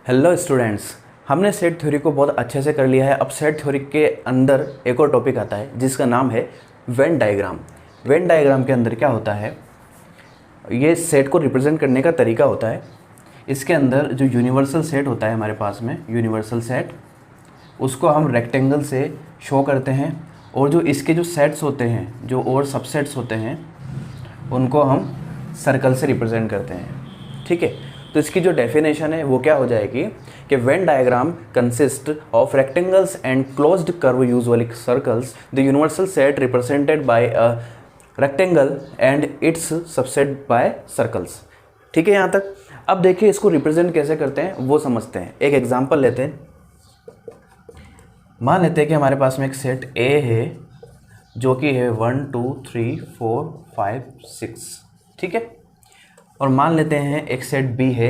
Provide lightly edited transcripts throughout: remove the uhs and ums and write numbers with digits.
Hello students, हमने set theory को बहुत अच्छे से कर लिया है। अब सेट थ्योरी के अंदर एक और टॉपिक आता है जिसका नाम है वेन डायग्राम। वेन डायग्राम के अंदर क्या होता है, ये सेट को रिप्रेजेंट करने का तरीका होता है। इसके अंदर जो यूनिवर्सल सेट होता है हमारे पास में, यूनिवर्सल सेट, उसको हम रेक्टेंगल से शो करते हैं, और जो इसके जो सेट्स होते हैं, जो और सबसेट्स होते हैं, उनको हम सर्कल से रिप्रेजेंट करते हैं। ठीक है, तो इसकी जो डेफिनेशन है वो क्या हो जाएगी कि Venn diagram consist of rectangles and closed curve usually circles, the universal set represented by a rectangle and its subset by circles. ठीक है यहाँ तक। अब देखिए इसको रिप्रेजेंट कैसे करते हैं वो समझते हैं। एक एग्जांपल लेते हैं। मान लेते हैं कि हमारे पास में एक सेट ए है जो कि है 1 2 3 4 5 6। ठीक है, और मान लेते हैं एक सेट बी है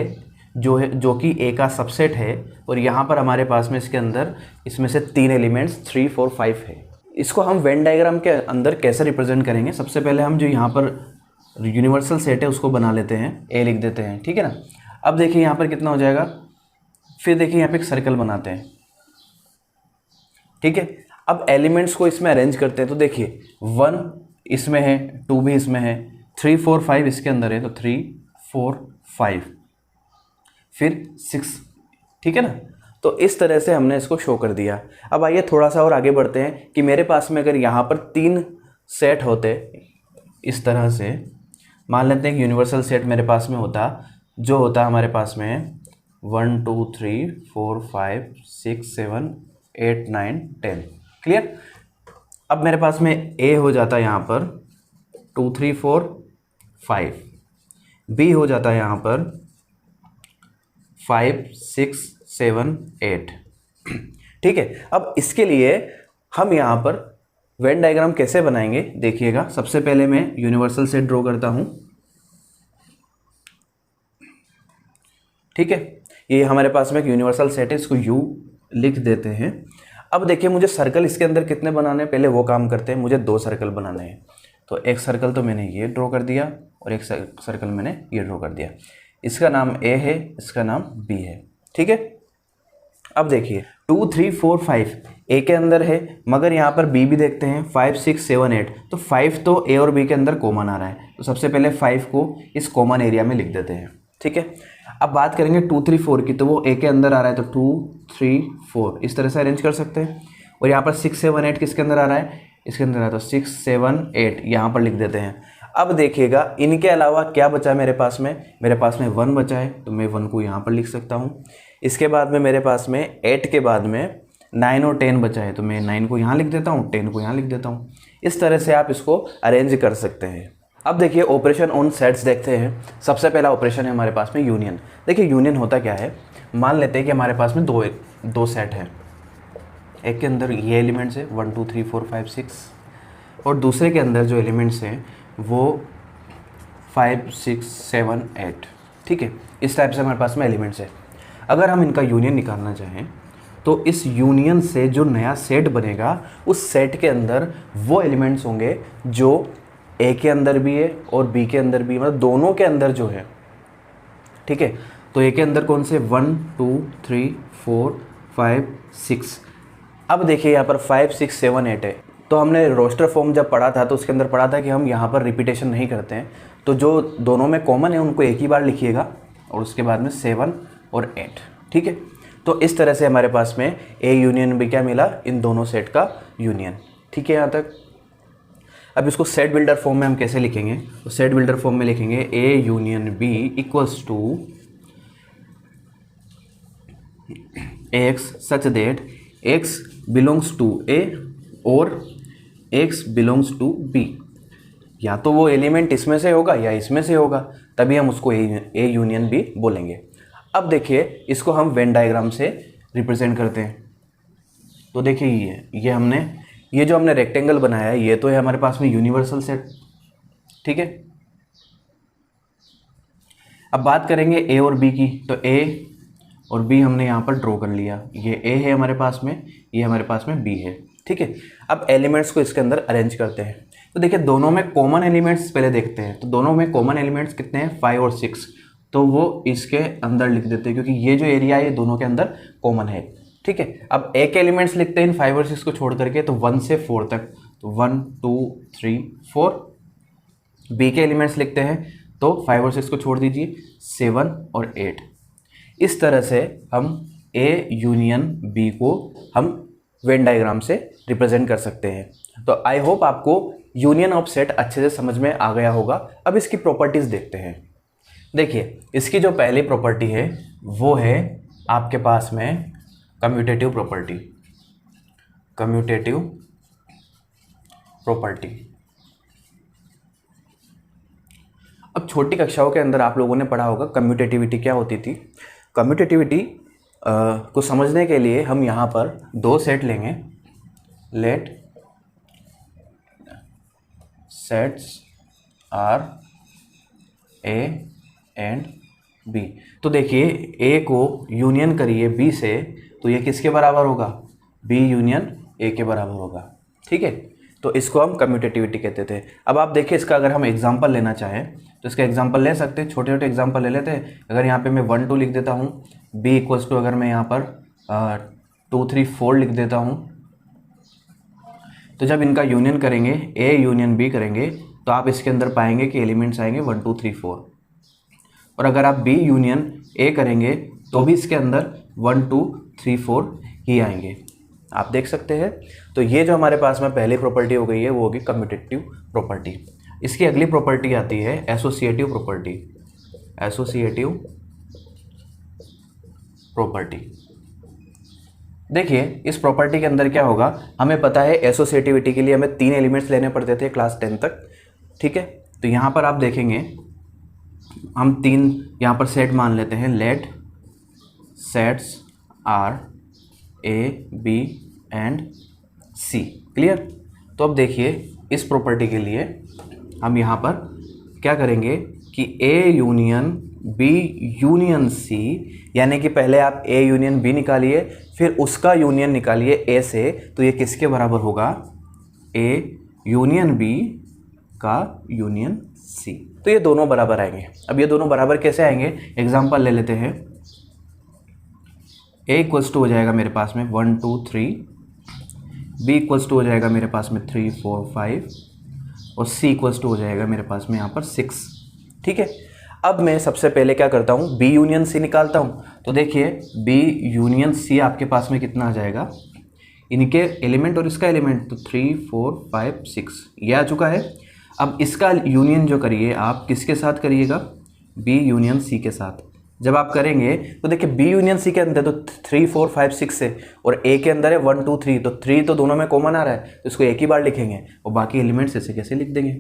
जो कि ए का सबसेट है, और यहाँ पर हमारे पास में इसके अंदर इसमें से 3 एलिमेंट्स 3 4 5 है। इसको हम वेन डायग्राम के अंदर कैसे रिप्रेजेंट करेंगे, सबसे पहले हम जो यहाँ पर यूनिवर्सल सेट है उसको बना लेते हैं, ए लिख देते हैं। ठीक है ना। अब देखिए यहाँ पर कितना हो जाएगा, फिर देखिए यहाँ पे एक सर्कल बनाते हैं। ठीक है, अब एलिमेंट्स को इसमें अरेंज करते हैं। तो देखिए 1 इसमें है, 2 भी इसमें है, 3 4 5 इसके अंदर है, तो 3 4 5, फिर 6। ठीक है ना। तो इस तरह से हमने इसको शो कर दिया। अब आइए थोड़ा सा और आगे बढ़ते हैं कि मेरे पास में अगर यहाँ पर 3 सेट होते इस तरह से, मान लेते हैं कि यूनिवर्सल सेट मेरे पास में होता, जो होता हमारे पास में 1 2 3 4 5 6 7 8 9 10। क्लियर। अब मेरे पास में ए हो जाता है यहाँ पर 2 3 4 5, बी हो जाता है यहाँ पर 5 6 7 8। ठीक है, अब इसके लिए हम यहाँ पर वेन डायग्राम कैसे बनाएंगे देखिएगा। सबसे पहले मैं यूनिवर्सल सेट ड्रॉ करता हूँ। ठीक है, ये हमारे पास में एक यूनिवर्सल सेट है, इसको यू लिख देते हैं। अब देखिए मुझे सर्कल इसके अंदर कितने बनाने हैं, पहले वो काम करते हैं। मुझे 2 सर्कल बनाने हैं, तो एक सर्कल तो मैंने ये ड्रॉ कर दिया और एक सर्कल मैंने ये ड्रॉ कर दिया। इसका नाम ए है, इसका नाम बी है। ठीक है, अब देखिए 2 3 4 5 ए के अंदर है, मगर यहाँ पर बी भी देखते हैं 5 6 7 8। तो 5 तो ए और बी के अंदर कॉमन आ रहा है, तो सबसे पहले 5 को इस कॉमन एरिया में लिख देते हैं। ठीक है, अब बात करेंगे 2 3 4 की, तो वो ए के अंदर आ रहा है, तो 2 3 4 इस तरह से अरेंज कर सकते हैं। और यहाँ पर 6 7 8 किसके अंदर आ रहा है, इसके अंदर आ रहा है, तो 6 7 8 यहाँ पर लिख देते हैं। अब देखिएगा इनके अलावा क्या बचा है मेरे पास में 1 बचा है, तो मैं 1 को यहाँ पर लिख सकता हूँ। इसके बाद में मेरे पास में 8 के बाद में 9 और 10 बचा है, तो मैं 9 को यहाँ लिख देता हूँ, 10 को यहाँ लिख देता हूँ। इस तरह से आप इसको अरेंज कर सकते हैं। अब देखिए ऑपरेशन ऑन सेट्स देखते हैं। सबसे पहला ऑपरेशन है हमारे पास में यूनियन। देखिए यूनियन होता क्या है, मान लेते हैं कि हमारे पास में दो सेट हैं। एक के अंदर ये एलिमेंट्स है 1 2 3 4 5 6, और दूसरे के अंदर जो एलिमेंट्स हैं वो 5 6 7 8। ठीक है, इस टाइप से हमारे पास में एलिमेंट्स है। अगर हम इनका यूनियन निकालना चाहें तो इस यूनियन से जो नया सेट बनेगा, उस सेट के अंदर वो एलिमेंट्स होंगे जो ए के अंदर भी है और बी के अंदर भी, मतलब दोनों के अंदर जो है। ठीक है, तो ए के अंदर कौन से 1 2 3 4 5 6। अब देखिए यहाँ पर 5 6 7 8 है, तो हमने रोस्टर फॉर्म जब पढ़ा था तो उसके अंदर पढ़ा था कि हम यहाँ पर रिपीटेशन नहीं करते हैं, तो जो दोनों में कॉमन है उनको एक ही बार लिखिएगा, और उसके बाद में 7 और 8। ठीक है, तो इस तरह से हमारे पास में ए यूनियन बी क्या मिला, इन दोनों सेट का यूनियन। ठीक है यहाँ तक। अब इसको सेट बिल्डर फॉर्म में हम कैसे लिखेंगे, तो सेट बिल्डर फॉर्म में लिखेंगे A union B equals to X such that X belongs to A और एक्स बिलोंग्स टू बी। या तो वो एलिमेंट इसमें से होगा या इसमें से होगा, तभी हम उसको ए यूनियन बी बोलेंगे। अब देखिए इसको हम वेन डायग्राम से रिप्रेजेंट करते हैं। तो देखिए ये जो हमने रेक्टेंगल बनाया है, ये तो है हमारे पास में यूनिवर्सल सेट। ठीक है, अब बात करेंगे ए और बी की, तो ए और बी हमने यहाँ पर ड्रॉ कर लिया। ये ए है हमारे पास में, ये हमारे पास में बी है। ठीक है, अब एलिमेंट्स को इसके अंदर अरेंज करते हैं। तो देखिए दोनों में कॉमन एलिमेंट्स पहले देखते हैं। तो दोनों में कॉमन एलिमेंट्स कितने हैं, 5 और 6। तो वो इसके अंदर लिख देते हैं, क्योंकि ये जो एरिया है ये दोनों के अंदर कॉमन है। ठीक है, अब ए के एलिमेंट्स लिखते हैं इन 5 और 6 को छोड़ करके, तो 1 से 4 तक, तो 1 2 3 4। बी के एलिमेंट्स लिखते हैं तो 5 और 6 को छोड़ दीजिए, 7 और 8। इस तरह से हम ए यूनियन बी को हम वेन डायग्राम से रिप्रेजेंट कर सकते हैं। तो आई होप आपको यूनियन ऑफ सेट अच्छे से समझ में आ गया होगा। अब इसकी प्रॉपर्टीज़ देखते हैं। देखिए, इसकी जो पहली प्रॉपर्टी है वो है आपके पास में कम्यूटेटिव प्रॉपर्टी। कम्यूटेटिव प्रॉपर्टी, अब छोटी कक्षाओं के अंदर आप लोगों ने पढ़ा होगा कम्यूटेटिविटी क्या होती थी। कम्यूटेटिविटी को समझने के लिए हम यहाँ पर दो सेट लेंगे। Let sets are A and B. तो देखिए, ए को यूनियन करिए बी से, तो ये किसके बराबर होगा? बी यूनियन ए के बराबर होगा। ठीक है, तो इसको हम कम्यूटेटिविटी कहते थे। अब आप देखिए, इसका अगर हम एग्जांपल लेना चाहें तो इसका एग्जांपल ले सकते हैं। छोटे छोटे एग्जांपल ले लेते हैं। अगर यहाँ पे मैं 1 2 लिख देता हूँ, बी इक्वल्स टू अगर मैं यहाँ पर 2 3 4 लिख देता हूँ, तो जब इनका यूनियन करेंगे, ए यूनियन बी करेंगे, तो आप इसके अंदर पाएंगे कि एलिमेंट्स आएंगे 1 2 3 4। और अगर आप बी यूनियन ए करेंगे तो भी इसके अंदर 1 2 3 4 ही आएंगे। आप देख सकते हैं। तो ये जो हमारे पास में पहली प्रॉपर्टी हो गई है वो होगी कम्यूटेटिव प्रॉपर्टी। इसकी अगली प्रॉपर्टी आती है एसोसिएटिव प्रॉपर्टी। एसोसिएटिव प्रॉपर्टी, देखिए इस प्रॉपर्टी के अंदर क्या होगा, हमें पता है एसोसिएटिविटी के लिए हमें 3 एलिमेंट्स लेने पड़ते थे क्लास 10 तक। ठीक है, तो यहाँ पर आप देखेंगे हम 3 यहाँ पर सेट मान लेते हैं। Let sets are A B and C. Clear? तो अब देखिए, इस प्रॉपर्टी के लिए हम यहाँ पर क्या करेंगे कि A union B union C, यानी कि पहले आप ए यूनियन बी निकालिए, फिर उसका यूनियन निकालिए ए से, तो ये किसके बराबर होगा? ए यूनियन बी का यूनियन सी। तो ये दोनों बराबर आएंगे। अब ये दोनों बराबर कैसे आएंगे, एग्जांपल ले लेते हैं। ए इक्वल्स टू हो जाएगा मेरे पास में 1 2 3, बी इक्वल्स टू हो जाएगा मेरे पास में 3 4 5, और सी इक्वल्स टू हो जाएगा मेरे पास में यहाँ पर 6। ठीक है, अब मैं सबसे पहले क्या करता हूँ, बी यूनियन सी निकालता हूँ। तो देखिए, बी यूनियन सी आपके पास में कितना आ जाएगा, इनके एलिमेंट और इसका एलिमेंट, तो 3 4 5 6 ये आ चुका है। अब इसका यूनियन जो करिए आप किसके साथ करिएगा? बी यूनियन सी के साथ। जब आप करेंगे तो देखिए, बी यूनियन सी के अंदर तो 3 4 5 6 है, और ए के अंदर है 1 2 3, तो 3 तो दोनों में कॉमन आ रहा है, तो इसको एक ही बार लिखेंगे और बाकी एलिमेंट्स ऐसे कैसे लिख देंगे।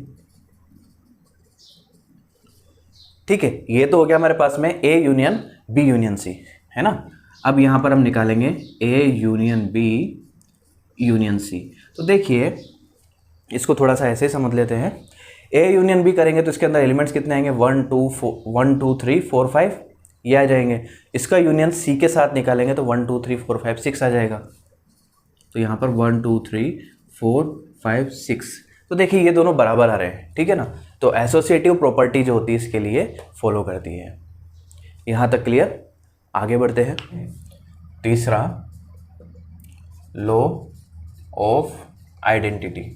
ठीक है, ये तो हो गया हमारे पास में A union B union C, है ना। अब यहाँ पर हम निकालेंगे A union B union C. तो देखिए, इसको थोड़ा सा ऐसे ही समझ लेते हैं। ए यूनियन बी करेंगे तो इसके अंदर एलिमेंट्स कितने आएंगे? 1 2 3 4 5 ये आ जाएंगे। इसका यूनियन सी के साथ निकालेंगे तो 1 2 3 4 5 6 आ जाएगा। तो यहाँ पर 1 2 3 4 5 6, तो देखिए ये दोनों बराबर आ रहे हैं। ठीक है ना, तो एसोसिएटिव प्रॉपर्टी जो होती है इसके लिए फॉलो करती है। यहाँ तक क्लियर? आगे बढ़ते हैं। तीसरा, लॉ ऑफ आइडेंटिटी।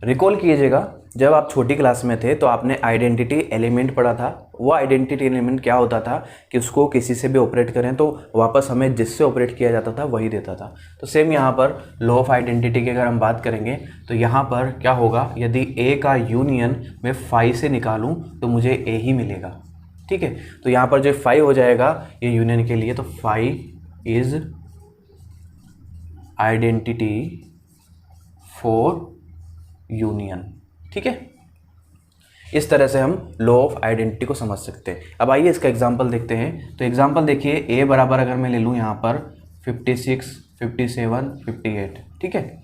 रिकॉल कीजिएगा, जब आप छोटी क्लास में थे तो आपने आइडेंटिटी एलिमेंट पढ़ा था। वो आइडेंटिटी एलिमेंट क्या होता था कि उसको किसी से भी ऑपरेट करें तो वापस हमें जिससे ऑपरेट किया जाता था वही देता था। तो सेम यहाँ पर लॉ ऑफ आइडेंटिटी की अगर हम बात करेंगे तो यहाँ पर क्या होगा, यदि ए का यूनियन मैं 5 से निकालूँ तो मुझे ए ही मिलेगा। ठीक है, तो यहाँ पर जो 5 हो जाएगा ये यूनियन के लिए, तो 5 इज आइडेंटिटी फॉर यूनियन। ठीक है, इस तरह से हम लॉ ऑफ आइडेंटिटी को समझ सकते हैं। अब आइए इसका एग्जांपल देखते हैं। तो एग्जांपल देखिए, ए बराबर अगर मैं ले लूँ यहाँ पर 56 57 58, ठीक है,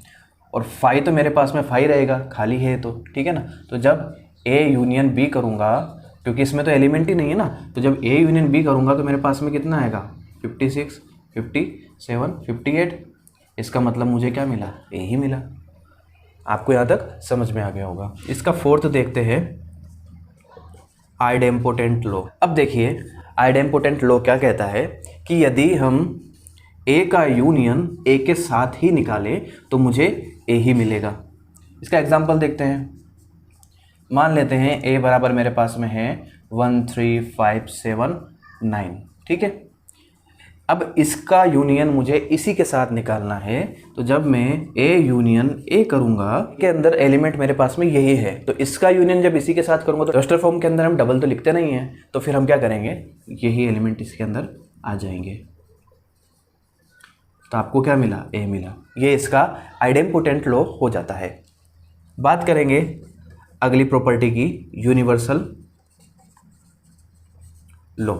और 5 तो मेरे पास में 5 रहेगा, खाली है तो, ठीक है ना। तो जब ए यूनियन बी करूँगा, क्योंकि इसमें तो एलिमेंट ही नहीं है ना, तो जब ए यूनियन बी करूँगा तो मेरे पास में कितना आएगा? 56 57 58। इसका मतलब मुझे क्या मिला? ए ही मिला। आपको यहाँ तक समझ में आ गया होगा। इसका फोर्थ देखते हैं। Idempotent law. अब देखिए आइडेम्पोटेंट लॉ क्या कहता है कि यदि हम ए का यूनियन ए के साथ ही निकालें तो मुझे ए ही मिलेगा। इसका एग्जांपल देखते हैं। मान लेते हैं ए बराबर मेरे पास में है 1 3 5 7 9, ठीक है। अब इसका यूनियन मुझे इसी के साथ निकालना है, तो जब मैं ए यूनियन ए करूंगा के अंदर एलिमेंट मेरे पास में यही है, तो इसका यूनियन जब इसी के साथ करूंगा तो रजिस्टर फॉर्म के अंदर हम डबल तो लिखते नहीं हैं, तो फिर हम क्या करेंगे, यही एलिमेंट इसके अंदर आ जाएंगे। तो आपको क्या मिला, ए मिला। ये इसका आइडेम्पोटेंट लॉ हो जाता है। बात करेंगे अगली प्रॉपर्टी की, यूनिवर्सल लॉ।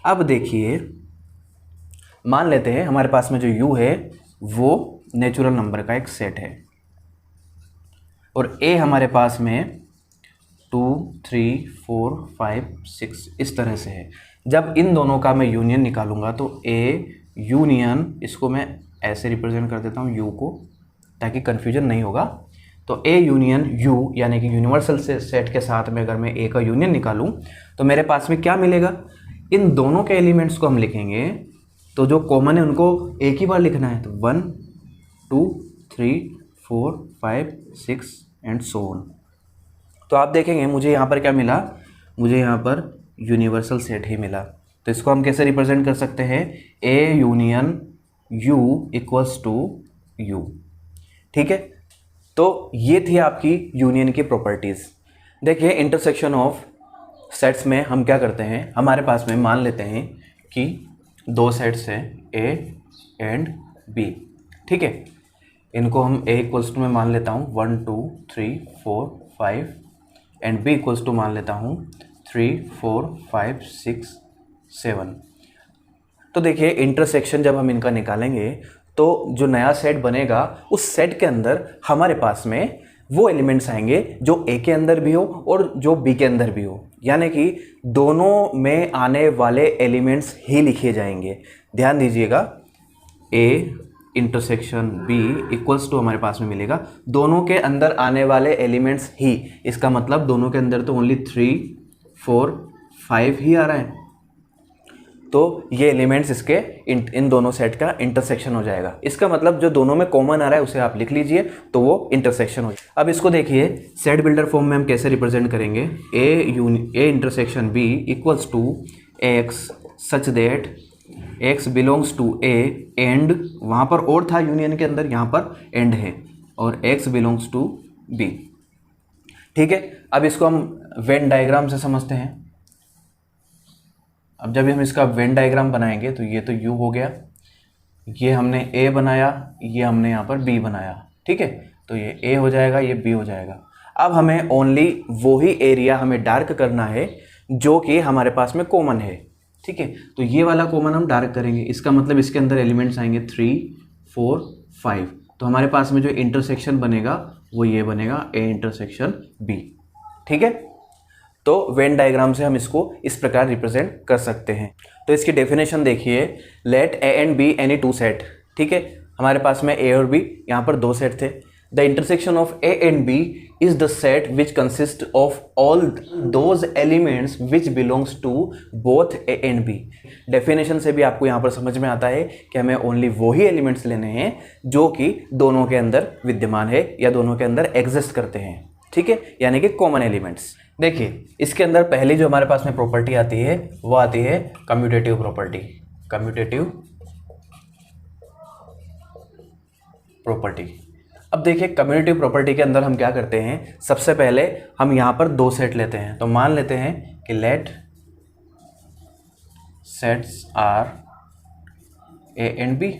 अब देखिए मान लेते हैं हमारे पास में जो u है वो नेचुरल नंबर का एक सेट है और a हमारे पास में 2 3 4 5 6 इस तरह से है। जब इन दोनों का मैं यूनियन निकालूंगा तो a यूनियन, इसको मैं ऐसे रिप्रेजेंट कर देता हूँ u को, ताकि कन्फ्यूजन नहीं होगा। तो a यूनियन u यानी कि यूनिवर्सल से सेट के साथ में अगर मैं a का यूनियन निकालूं तो मेरे पास में क्या मिलेगा, इन दोनों के एलिमेंट्स को हम लिखेंगे तो जो कॉमन है उनको एक ही बार लिखना है, तो 1 2 3 4 5 6 एंड सो ऑन। तो आप देखेंगे मुझे यहाँ पर क्या मिला, मुझे यहाँ पर यूनिवर्सल सेट ही मिला। तो इसको हम कैसे रिप्रेजेंट कर सकते हैं, A union U equals to U, ठीक है। तो ये थी आपकी यूनियन की प्रॉपर्टीज़। देखिए इंटरसेक्शन ऑफ सेट्स में हम क्या करते हैं, हमारे पास में मान लेते हैं कि दो सेट्स हैं ए एंड बी, ठीक है। इनको हम ए इक्वल्स टू में मान लेता हूँ 1 2 3 4 5 एंड बी इक्वल्स टू मान लेता हूँ 3 4 5 6 7। तो देखिए इंटरसेक्शन जब हम इनका निकालेंगे तो जो नया सेट बनेगा उस सेट के अंदर हमारे पास में वो एलिमेंट्स आएंगे जो ए के अंदर भी हो और जो बी के अंदर भी हो, यानी कि दोनों में आने वाले एलिमेंट्स ही लिखे जाएंगे। ध्यान दीजिएगा, A intersection B equals to हमारे पास में मिलेगा दोनों के अंदर आने वाले एलिमेंट्स ही। इसका मतलब दोनों के अंदर तो ओनली 3 4 5 ही आ रहा है, तो ये एलिमेंट्स इसके इन दोनों सेट का इंटरसेक्शन हो जाएगा। इसका मतलब जो दोनों में कॉमन आ रहा है उसे आप लिख लीजिए तो वो इंटरसेक्शन हो जाएगा। अब इसको देखिए सेट बिल्डर फॉर्म में हम कैसे रिप्रेजेंट करेंगे, A intersection B equals to X such that X belongs to A and, वहाँ पर और था यूनियन के अंदर, यहाँ पर एंड है, और एक्स बिलोंग्स टू बी, ठीक है। अब इसको हम वेन डायग्राम से समझते हैं। अब जब हम इसका वेन डायग्राम बनाएंगे तो ये तो U हो गया, ये हमने A बनाया, ये हमने यहाँ पर B बनाया, ठीक है। तो ये A हो जाएगा, ये B हो जाएगा। अब हमें ओनली वही एरिया हमें डार्क करना है जो कि हमारे पास में कॉमन है, ठीक है। तो ये वाला कॉमन हम डार्क करेंगे, इसका मतलब इसके अंदर एलिमेंट्स आएंगे 3 4 5। तो हमारे पास में जो इंटरसेक्शन बनेगा वो ये बनेगा A इंटरसेक्शन B, ठीक है। तो वेन डायग्राम से हम इसको इस प्रकार रिप्रेजेंट कर सकते हैं। तो इसकी डेफिनेशन देखिए, let A and B any two set, ठीक है। हमारे पास में ए और बी यहाँ पर दो सेट थे। The intersection of A and B is the set which consist of all those elements which belongs to both A and B. Definition से भी आपको यहाँ पर समझ में आता है कि हमें ओनली वही एलिमेंट्स लेने हैं जो कि दोनों के अंदर विद्यमान है या दोनों के अंदर एग्जिस्ट करते हैं, ठीक है, यानी कि कॉमन एलिमेंट्स। देखिए इसके अंदर पहली जो हमारे पास में प्रॉपर्टी आती है वो आती है कम्यूटेटिव प्रॉपर्टी। Commutative property. अब देखिए कम्यूटेटिव प्रॉपर्टी के अंदर हम क्या करते हैं, सबसे पहले हम यहाँ पर दो सेट लेते हैं। तो मान लेते हैं कि let sets are A and B,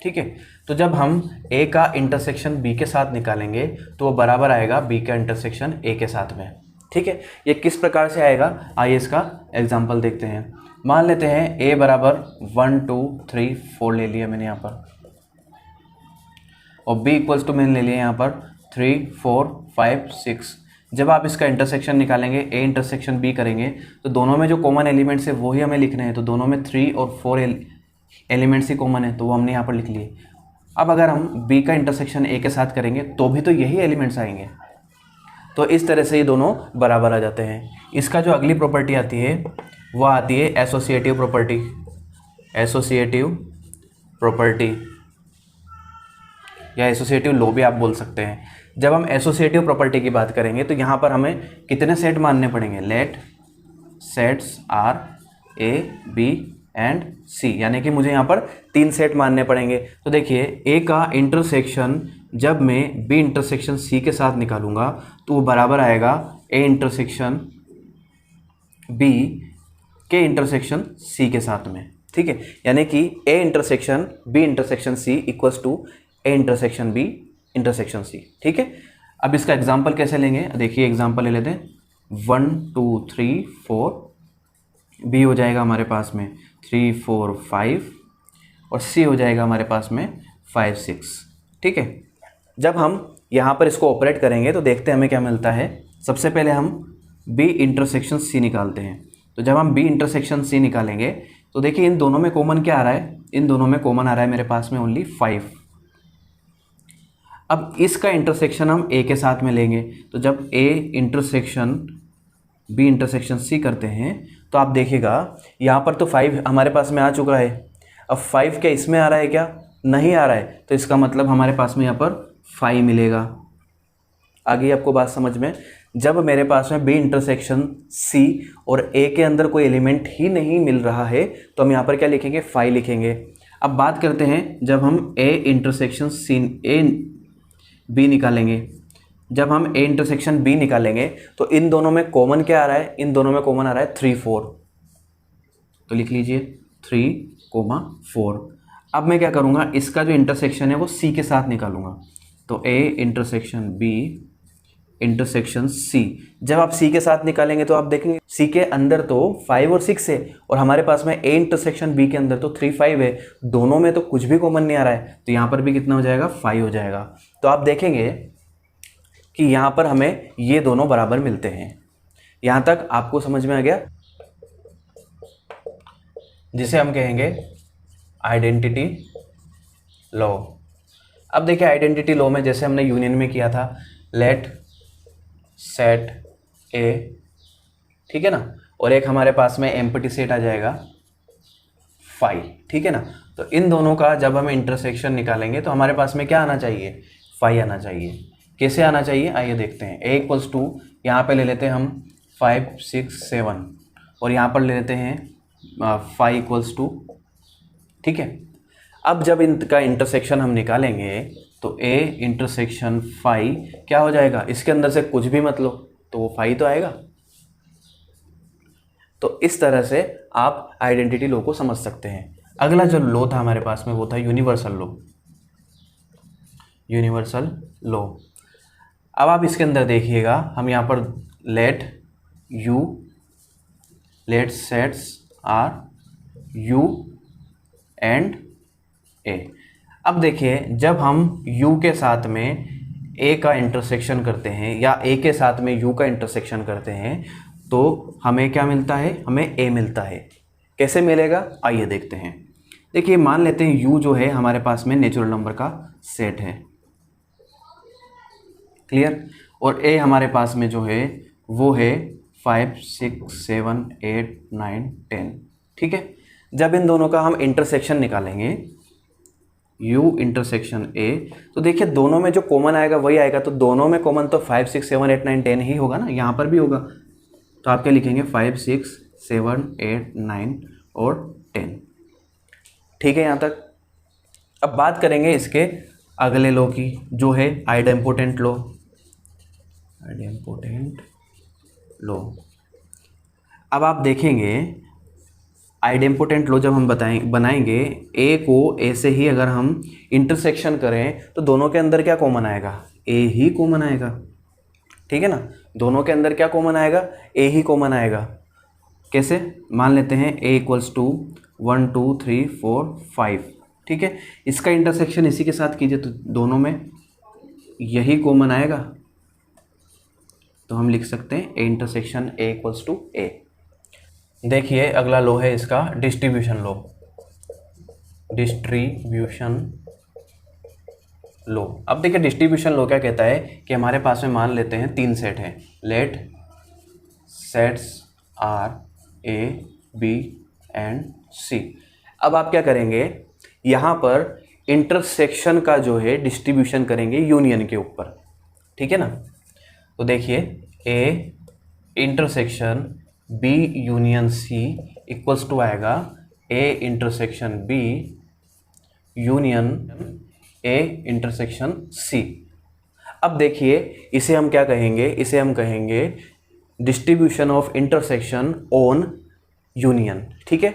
ठीक है। तो जब हम A का इंटरसेक्शन B के साथ निकालेंगे तो वो बराबर आएगा B का इंटरसेक्शन A के साथ में, ठीक है। ये किस प्रकार से आएगा, आइए इसका एग्जांपल देखते हैं। मान लेते हैं A बराबर 1 2 3 4 ले लिया मैंने यहाँ पर, और B इक्वल्स टू मैंने ले लिया यहाँ पर 3 4 5 6। जब आप इसका इंटरसेक्शन निकालेंगे, A इंटरसेक्शन B करेंगे, तो दोनों में जो कॉमन एलिमेंट्स है वही हमें लिखने हैं। तो दोनों में 3 और 4 एलिमेंट्स ही कॉमन है, तो वो हमने यहाँ पर लिख लिए। अब अगर हम B का इंटरसेक्शन A के साथ करेंगे तो भी तो यही एलिमेंट्स आएंगे। तो इस तरह से ये दोनों बराबर आ जाते हैं। इसका जो अगली प्रॉपर्टी आती है वो आती है एसोसिएटिव प्रॉपर्टी। एसोसिएटिव प्रॉपर्टी या एसोसिएटिव लॉ भी आप बोल सकते हैं। जब हम एसोसिएटिव प्रॉपर्टी की बात करेंगे तो यहाँ पर हमें कितने सेट मानने पड़ेंगे? Let sets are A B and C, यानी कि मुझे यहाँ पर 3 सेट मानने पड़ेंगे। तो देखिए ए का इंटरसेक्शन जब मैं बी इंटरसेक्शन सी के साथ निकालूंगा तो वो बराबर आएगा ए इंटरसेक्शन बी के इंटरसेक्शन सी के साथ में, ठीक है। यानी कि A intersection B intersection C equals to A intersection B intersection C, ठीक है। अब इसका एग्जांपल कैसे लेंगे? देखिए एग्जांपल ले लेते हैं। 1 2 3 4, बी हो जाएगा हमारे पास में 3 4 5 और सी हो जाएगा हमारे पास में 5 6, ठीक है। जब हम यहाँ पर इसको ऑपरेट करेंगे तो देखते हैं हमें क्या मिलता है। सबसे पहले हम बी इंटरसेक्शन सी निकालते हैं। तो जब हम बी इंटरसेक्शन सी निकालेंगे तो देखिए इन दोनों में कॉमन क्या आ रहा है? इन दोनों में कॉमन आ रहा है मेरे पास में ओनली 5। अब इसका इंटरसेक्शन हम ए के साथ में लेंगे। तो जब A intersection B intersection C करते हैं तो आप देखिएगा यहाँ पर तो 5 हमारे पास में आ चुका है। अब 5 क्या इसमें आ रहा है क्या? नहीं आ रहा है। तो इसका मतलब हमारे पास में यहाँ पर 5 मिलेगा। आगे आपको बात समझ में? जब मेरे पास में बी इंटरसेक्शन सी और ए के अंदर कोई एलिमेंट ही नहीं मिल रहा है तो हम यहाँ पर क्या लिखेंगे? 5 लिखेंगे। अब बात करते हैं जब हम ए इंटरसेक्शन सी ए बी निकालेंगे। जब हम ए इंटरसेक्शन बी निकालेंगे तो इन दोनों में कॉमन क्या आ रहा है? इन दोनों में कॉमन आ रहा है 3 4। तो लिख लीजिए 3 4। अब मैं क्या करूँगा? इसका जो इंटरसेक्शन है वो सी के साथ निकालूंगा। तो A intersection B intersection C. जब आप सी के साथ निकालेंगे तो आप देखेंगे सी के अंदर तो 5 और 6 है और हमारे पास में ए इंटरसेक्शन बी के अंदर तो 3 5 है। दोनों में तो कुछ भी कॉमन नहीं आ रहा है। तो यहाँ पर भी कितना हो जाएगा? 5 हो जाएगा। तो आप देखेंगे कि यहाँ पर हमें ये दोनों बराबर मिलते हैं। यहाँ तक आपको समझ में आ गया? जिसे हम कहेंगे आइडेंटिटी लॉ। अब देखिए आइडेंटिटी लॉ में जैसे हमने यूनियन में किया था, लेट सेट ए, ठीक है ना, और एक हमारे पास में एम्प्टी सेट आ जाएगा 5, ठीक है ना। तो इन दोनों का जब हम इंटरसेक्शन निकालेंगे तो हमारे पास में क्या आना चाहिए? 5 आना चाहिए। कैसे आना चाहिए आइए देखते हैं। ए इक्वल्स टू यहाँ पर ले लेते हैं हम 5 6 7 और यहाँ पर ले लेते हैं 5 इक्वल्स टू, ठीक है। अब जब इनका इंटरसेक्शन हम निकालेंगे तो ए इंटरसेक्शन 5 क्या हो जाएगा? इसके अंदर से कुछ भी मत लो तो वो 5 तो आएगा। तो इस तरह से आप आइडेंटिटी लॉ को समझ सकते हैं। अगला जो लॉ था हमारे पास में वो था यूनिवर्सल लॉ। Universal law. अब आप इसके अंदर देखिएगा, हम यहाँ पर let sets are U and A. अब देखिए जब हम u के साथ में a का इंटरसेक्शन करते हैं या a के साथ में u का इंटरसेक्शन करते हैं तो हमें क्या मिलता है? हमें a मिलता है। कैसे मिलेगा आइए देखते हैं। देखिए मान लेते हैं u जो है हमारे पास में नेचुरल नंबर का सेट है, क्लियर, और a हमारे पास में जो है वो है 5 6 7 8 9 10, ठीक है। जब इन दोनों का हम इंटरसेक्शन निकालेंगे u इंटरसेक्शन a तो देखिए दोनों में जो कॉमन आएगा वही आएगा। तो दोनों में कॉमन तो 5 6 7 8 9 10 ही होगा ना, यहाँ पर भी होगा। तो आप क्या लिखेंगे? 5 6 7 8 9 और 10, ठीक है यहाँ तक। अब बात करेंगे इसके अगले लॉ की जो है आइडेम्पोटेंट लॉ। Idempotent law. अब आप देखेंगे आइडेम्पोटेंट लॉ जब हम बनाएंगे ए को ए से ही अगर हम इंटरसेक्शन करें तो दोनों के अंदर क्या कॉमन आएगा? ए ही कॉमन आएगा, ठीक है ना। दोनों के अंदर क्या कॉमन आएगा? ए ही कॉमन आएगा। कैसे? मान लेते हैं ए इक्वल्स टू 1 2 3 4 5, ठीक है। इसका इंटरसेक्शन इसी के साथ कीजिए तो दोनों में यही कॉमन आएगा। तो हम लिख सकते हैं A intersection A equals to A. देखिए अगला लॉ है इसका डिस्ट्रीब्यूशन लॉ। डिस्ट्रीब्यूशन लो। अब देखिए डिस्ट्रीब्यूशन लो क्या कहता है कि हमारे पास में मान लेते हैं 3 सेट हैं, let sets are A B and C. अब आप क्या करेंगे, यहाँ पर इंटरसेक्शन का जो है डिस्ट्रीब्यूशन करेंगे यूनियन के ऊपर, ठीक है ना। तो देखिए A intersection B union C equals to आएगा A intersection B union A intersection C. अब देखिए इसे हम क्या कहेंगे, इसे हम कहेंगे distribution of intersection on union, ठीक है।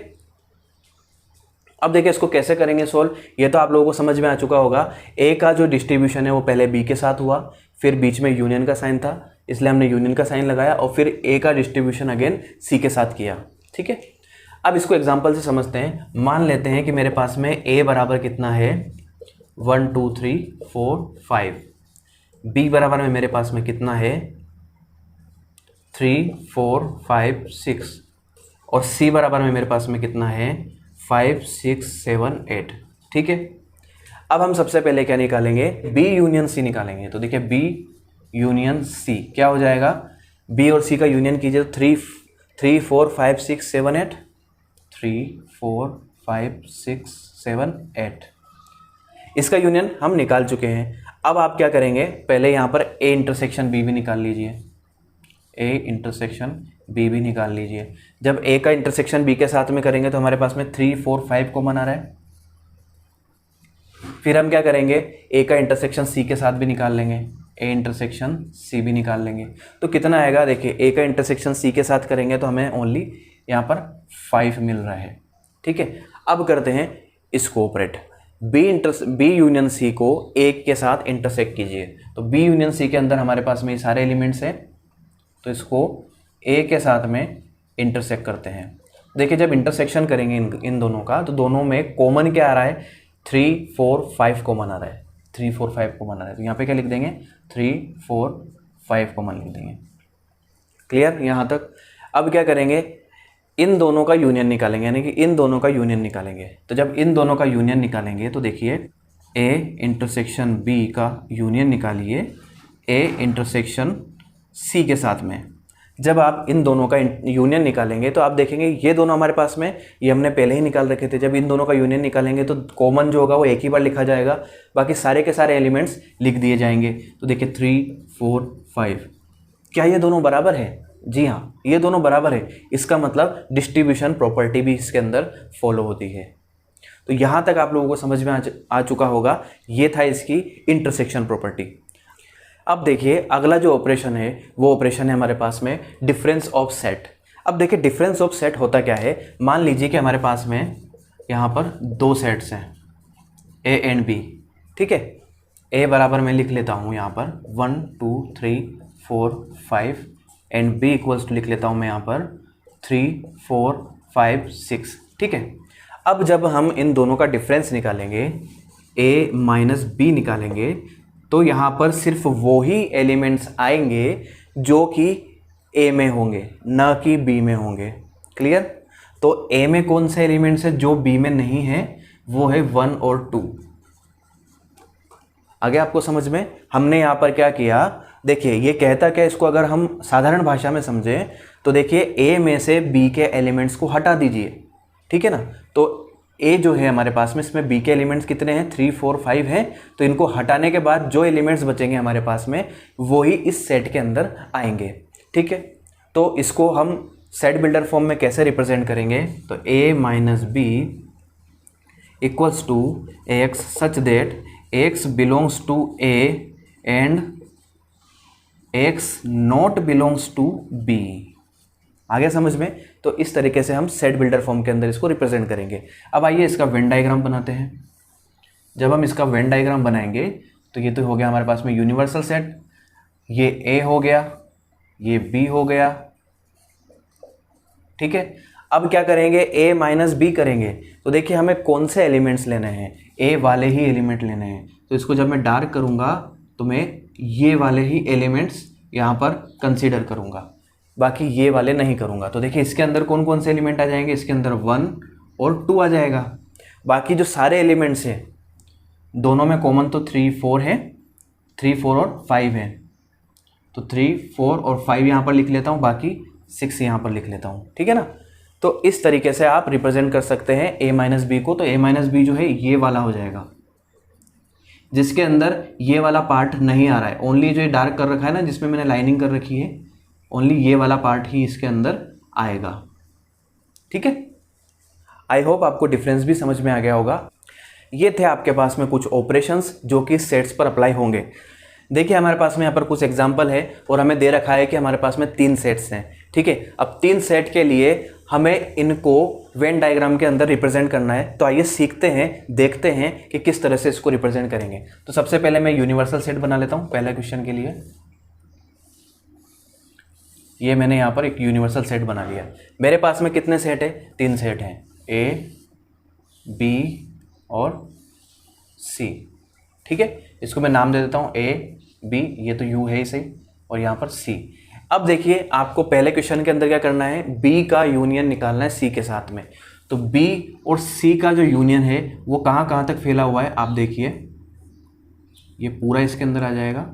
अब देखिए इसको कैसे करेंगे सोल्व, ये तो आप लोगों को समझ में आ चुका होगा। ए का जो डिस्ट्रीब्यूशन है वो पहले बी के साथ हुआ, फिर बीच में यूनियन का साइन था इसलिए हमने यूनियन का साइन लगाया, और फिर ए का डिस्ट्रीब्यूशन अगेन सी के साथ किया, ठीक है। अब इसको एग्जांपल से समझते हैं। मान लेते हैं कि मेरे पास में ए बराबर कितना है 1 2 3 4 5, बी बराबर में मेरे पास में कितना है 3 4 5 6, और सी बराबर में मेरे पास में कितना है 5 6 7 8, ठीक है। अब हम सबसे पहले क्या निकालेंगे, बी यूनियन सी निकालेंगे। तो देखिए बी यूनियन सी क्या हो जाएगा, बी और सी का यूनियन कीजिए तो 3 4 5 6 7 8, 3 4 5 6 7 8, इसका यूनियन हम निकाल चुके हैं। अब आप क्या करेंगे, पहले यहाँ पर ए इंटरसेक्शन बी भी निकाल लीजिए, ए इंटरसेक्शन बी भी निकाल लीजिए। जब ए का इंटरसेक्शन बी के साथ में करेंगे तो हमारे पास में 3 4 5 कॉमन आ रहा है। फिर हम क्या करेंगे, ए का इंटरसेक्शन सी के साथ भी निकाल लेंगे, ए इंटरसेक्शन सी भी निकाल लेंगे। तो कितना आएगा, देखिए ए का इंटरसेक्शन सी के साथ करेंगे तो हमें ओनली यहाँ पर 5 मिल रहा है, ठीक है। अब करते हैं इसको ऑपरेट, बी यूनियन सी को ए के साथ इंटरसेक्ट कीजिए। तो बी यूनियन सी के अंदर हमारे पास में ये सारे एलिमेंट्स हैं, तो इसको ए के साथ में इंटरसेक्ट करते हैं। देखिए जब इंटरसेक्शन करेंगे इन दोनों का, तो दोनों में कॉमन क्या आ रहा है, 3 4 5 कॉमन आ रहा है, 3 4 5 कॉमन आ रहा है। तो यहाँ पे क्या लिख देंगे 3 4 5 कॉमन लिख देंगे। क्लियर यहाँ तक। अब क्या करेंगे, इन दोनों का यूनियन निकालेंगे, यानी कि इन दोनों का यूनियन निकालेंगे। तो जब इन दोनों का यूनियन निकालेंगे तो देखिए ए इंटरसेक्शन बी का यूनियन निकालिए ए इंटरसेक्शन सी के साथ में। जब आप इन दोनों का यूनियन निकालेंगे तो आप देखेंगे ये दोनों हमारे पास में, ये हमने पहले ही निकाल रखे थे। जब इन दोनों का यूनियन निकालेंगे तो कॉमन जो होगा वो एक ही बार लिखा जाएगा, बाकी सारे के सारे एलिमेंट्स लिख दिए जाएंगे। तो देखिए 3 4 5, क्या ये दोनों बराबर है? जी हाँ, ये दोनों बराबर है। इसका मतलब डिस्ट्रीब्यूशन प्रॉपर्टी भी इसके अंदर फॉलो होती है। तो यहाँ तक आप लोगों को समझ में आ चुका होगा, ये था इसकी इंटरसेक्शन प्रॉपर्टी। अब देखिए अगला जो ऑपरेशन है वो ऑपरेशन है हमारे पास में डिफरेंस ऑफ सेट। अब देखिए डिफरेंस ऑफ सेट होता क्या है, मान लीजिए कि हमारे पास में यहाँ पर 2 सेट्स हैं ए एंड बी, ठीक है। ए बराबर मैं लिख लेता हूँ यहाँ पर 1 2 3 4 5 एंड बी इक्वल्स टू लिख लेता हूँ मैं यहाँ पर 3 4 5 6, ठीक है। अब जब हम इन दोनों का डिफरेंस निकालेंगे, a माइनस बी निकालेंगे, तो यहाँ पर सिर्फ वो ही एलिमेंट्स आएंगे जो कि a में होंगे, ना कि b में होंगे। क्लियर। तो a में कौन से एलिमेंट्स है जो b में नहीं है, वो है 1 और 2। आगे आपको समझ में, हमने यहाँ पर क्या किया, देखिए ये कहता क्या, इसको अगर हम साधारण भाषा में समझें तो देखिए a में से b के एलिमेंट्स को हटा दीजिए, ठीक है ना। तो a जो है हमारे पास में, इसमें b के एलिमेंट्स कितने हैं, 3 4 5 हैं। तो इनको हटाने के बाद जो एलिमेंट्स बचेंगे हमारे पास में वो ही इस सेट के अंदर आएंगे, ठीक है। तो इसको हम सेट बिल्डर फॉर्म में कैसे रिप्रेजेंट करेंगे, तो a minus B equals to X such that x belongs to a and x not belongs to b। आगे समझ में। तो इस तरीके से हम सेट बिल्डर फॉर्म के अंदर इसको रिप्रेजेंट करेंगे। अब आइए इसका वेन डायग्राम बनाते हैं। जब हम इसका वेन डायग्राम बनाएंगे तो ये तो हो गया हमारे पास में यूनिवर्सल सेट, ये a हो गया, ये b हो गया, ठीक है। अब क्या करेंगे, a माइनस बी करेंगे। तो देखिए हमें कौन से एलिमेंट्स लेने हैं, a वाले ही एलिमेंट लेने हैं। तो इसको जब मैं डार्क करूँगा तो मैं ये वाले ही एलिमेंट्स यहाँ पर कंसीडर करूँगा, बाकी ये वाले नहीं करूँगा। तो देखिए इसके अंदर कौन कौन से एलिमेंट आ जाएंगे, इसके अंदर 1 और 2 आ जाएगा। बाकी जो सारे एलिमेंट्स हैं दोनों में कॉमन तो 3 4 है, 3 4 और 5 है, तो 3 4 और 5 यहाँ पर लिख लेता हूँ, बाकी 6 यहाँ पर लिख लेता हूँ, ठीक है ना। तो इस तरीके से आप रिप्रेजेंट कर सकते हैं a माइनस बी को। तो a माइनस बी जो है ये वाला हो जाएगा, जिसके अंदर ये वाला पार्ट नहीं आ रहा है, ओनली जो ये डार्क कर रखा है ना, जिसमें मैंने लाइनिंग कर रखी है, ओनली ये वाला पार्ट ही इसके अंदर आएगा, ठीक है। आई होप आपको डिफरेंस भी समझ में आ गया होगा। ये थे आपके पास में कुछ ऑपरेशंस जो कि सेट्स पर अप्लाई होंगे। देखिए हमारे पास में यहाँ पर कुछ एग्जांपल है और हमें दे रखा है कि हमारे पास में 3 सेट्स हैं, ठीक है। अब 3 सेट के लिए हमें इनको वेन डायग्राम के अंदर रिप्रेजेंट करना है। तो आइए सीखते हैं, देखते हैं कि किस तरह से इसको रिप्रेजेंट करेंगे। तो सबसे पहले मैं यूनिवर्सल सेट बना लेता हूँ पहला क्वेश्चन के लिए। ये मैंने यहाँ पर एक यूनिवर्सल सेट बना लिया। मेरे पास में कितने सेट है? 3 सेट हैं, ए बी और सी, ठीक है। इसको मैं नाम दे देता हूँ ए बी, ये तो यू है ही सही, और यहाँ पर सी। अब देखिए आपको पहले क्वेश्चन के अंदर क्या करना है, बी का यूनियन निकालना है सी के साथ में। तो बी और सी का जो यूनियन है वो कहाँ कहाँ तक फैला हुआ है आप देखिए, ये पूरा इसके अंदर आ जाएगा,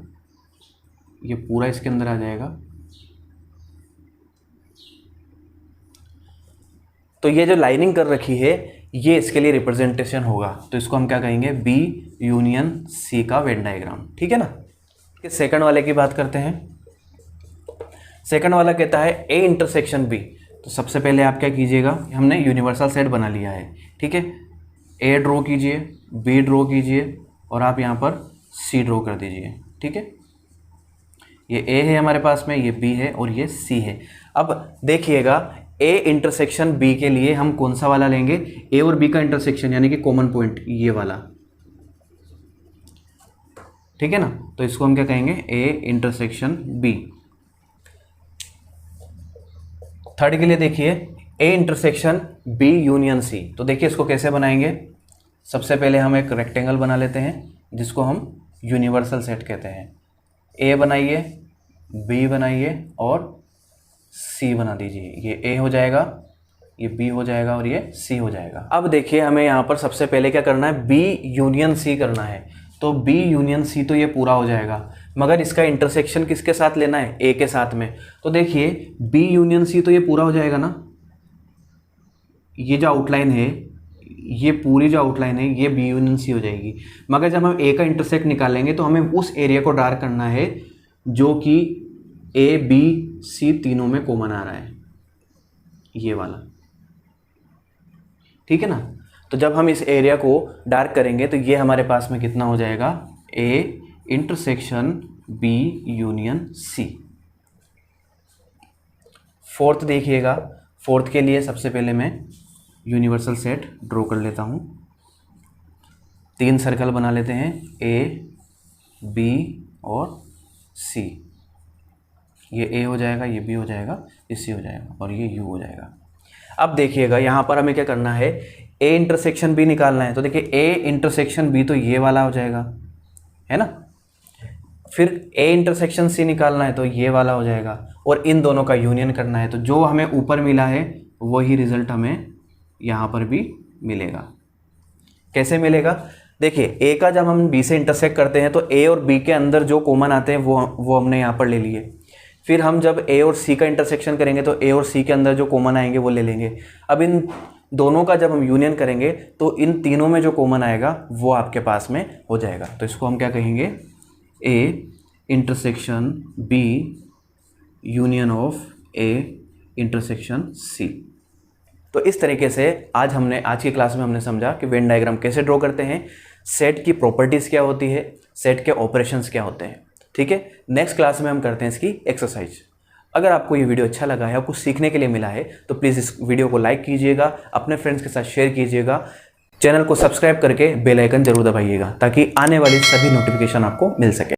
ये पूरा इसके अंदर आ जाएगा। तो ये जो लाइनिंग कर रखी है ये इसके लिए रिप्रेजेंटेशन होगा। तो इसको हम क्या कहेंगे, बी यूनियन सी का वेन डायग्राम, ठीक है ना। सेकंड वाले की बात करते हैं। सेकंड वाला कहता है ए इंटरसेक्शन बी। तो सबसे पहले आप क्या कीजिएगा, हमने यूनिवर्सल सेट बना लिया है, ठीक है। ए ड्रॉ कीजिए, बी ड्रॉ कीजिए और आप यहाँ पर सी ड्रॉ कर दीजिए, ठीक है। ये ए है हमारे पास में, ये बी है और ये सी है। अब देखिएगा ए इंटरसेक्शन बी के लिए हम कौन सा वाला लेंगे, ए और बी का इंटरसेक्शन यानी कि कॉमन पॉइंट ये वाला, ठीक है ना। तो इसको हम क्या कहेंगे, ए इंटरसेक्शन बी। थर्ड के लिए देखिए A intersection B union C. तो देखिए इसको कैसे बनाएंगे। सबसे पहले हम एक रेक्टेंगल बना लेते हैं जिसको हम यूनिवर्सल सेट कहते हैं। ए बनाइए, बी बनाइए और सी बना दीजिए। ये ए हो जाएगा, ये बी हो जाएगा और ये सी हो जाएगा। अब देखिए हमें यहाँ पर सबसे पहले क्या करना है, बी यूनियन सी करना है। तो बी यूनियन सी तो ये पूरा हो जाएगा, मगर इसका इंटरसेक्शन किसके साथ लेना है, ए के साथ में। तो देखिए बी यूनियन सी तो ये पूरा हो जाएगा ना, ये जो आउटलाइन है, ये पूरी जो आउटलाइन है ये बी यूनियन सी हो जाएगी। मगर जब हम ए का इंटरसेक्ट निकालेंगे तो हमें उस एरिया को डार्क करना है जो कि ए बी सी तीनों में कॉमन आ रहा है, ये वाला, ठीक है ना। तो जब हम इस एरिया को डार्क करेंगे तो ये हमारे पास में कितना हो जाएगा, A intersection B union C. Fourth देखिएगा, फोर्थ के लिए सबसे पहले मैं यूनिवर्सल सेट ड्रॉ कर लेता हूँ। 3 सर्कल बना लेते हैं, ए बी और सी। ये ए हो जाएगा, ये बी हो जाएगा, ये सी हो जाएगा और ये यू हो जाएगा। अब देखिएगा यहाँ पर हमें क्या करना है, ए इंटरसेक्शन बी निकालना है। तो देखिए ए इंटरसेक्शन बी तो ये वाला हो जाएगा, है ना। फिर ए इंटरसेक्शन सी निकालना है तो ये वाला हो जाएगा और इन दोनों का यूनियन करना है। तो जो हमें ऊपर मिला है वही रिजल्ट हमें यहाँ पर भी मिलेगा। कैसे मिलेगा, देखिए ए का जब हम बी से इंटरसेक्ट करते हैं तो ए और बी के अंदर जो कॉमन आते हैं वो हमने यहाँ पर ले लिए। फिर हम जब ए और सी का इंटरसेक्शन करेंगे तो ए और सी के अंदर जो कॉमन आएंगे वो ले लेंगे। अब इन दोनों का जब हम यूनियन करेंगे तो इन तीनों में जो कॉमन आएगा वो आपके पास में हो जाएगा। तो इसको हम क्या कहेंगे, A intersection B union of A intersection C. तो इस तरीके से आज की क्लास में हमने समझा कि वेन डायग्राम कैसे ड्रॉ करते हैं, सेट की प्रॉपर्टीज़ क्या होती है, सेट के ऑपरेशंस क्या होते हैं, ठीक है। नेक्स्ट क्लास में हम करते हैं इसकी एक्सरसाइज। अगर आपको ये वीडियो अच्छा लगा है और कुछ सीखने के लिए मिला है तो प्लीज़ इस वीडियो को लाइक कीजिएगा, अपने फ्रेंड्स के साथ शेयर कीजिएगा, चैनल को सब्सक्राइब करके बेल आइकन जरूर दबाइएगा ताकि आने वाली सभी नोटिफिकेशन आपको मिल सके।